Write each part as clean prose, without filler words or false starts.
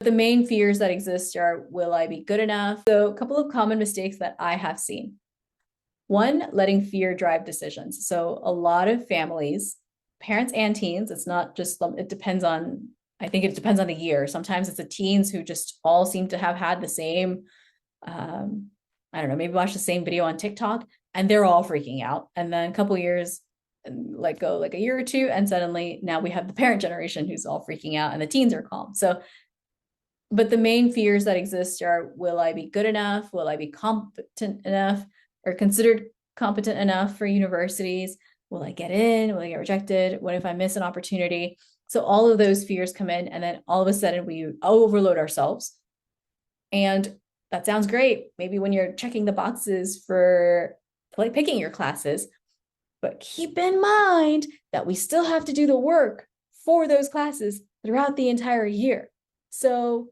The main fears that exist are, will I be good enough? So a couple of common mistakes that I have seen. One, letting fear drive decisions. So a lot of families, parents and teens, it's not just, it depends on, I think it depends on the year. Sometimes it's the teens who just all seem to have had the same, I don't know, maybe watch the same video on TikTok and they're all freaking out. And then a couple years, like go like a year or two, and suddenly now we have the parent generation who's all freaking out and the teens are calm. So but the main fears that exist are, will I be good enough? Will I be competent enough or considered competent enough for universities? Will I get in? Will I get rejected? What if I miss an opportunity? So all of those fears come in, and then all of a sudden we overload ourselves. And that sounds great. Maybe when you're checking the boxes for like picking your classes, but keep in mind that we still have to do the work for those classes throughout the entire year. So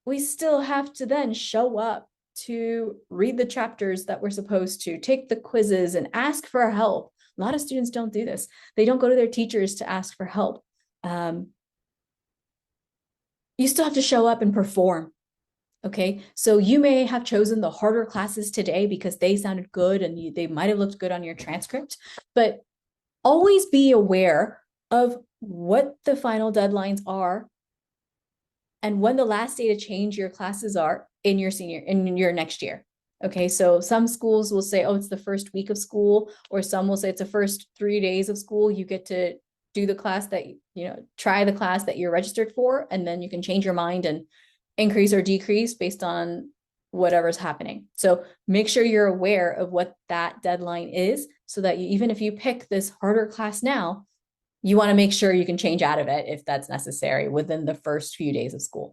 we still have to then show up to read the chapters that we're supposed to, take the quizzes, and ask for help. A lot of students don't do this. They don't go to their teachers to ask for help. You still have to show up and perform. Okay, so you may have chosen the harder classes today because they sounded good and they might have looked good on your transcript, but always be aware of what the final deadlines are and when the last day to change your classes are in your next year. Okay, so some schools will say, oh, it's the first week of school, or some will say it's the first 3 days of school. You get to do the class that, try the class that you're registered for, and then you can change your mind and increase or decrease based on whatever's happening. So make sure you're aware of what that deadline is so that even if you pick this harder class now, you want to make sure you can change out of it if that's necessary within the first few days of school.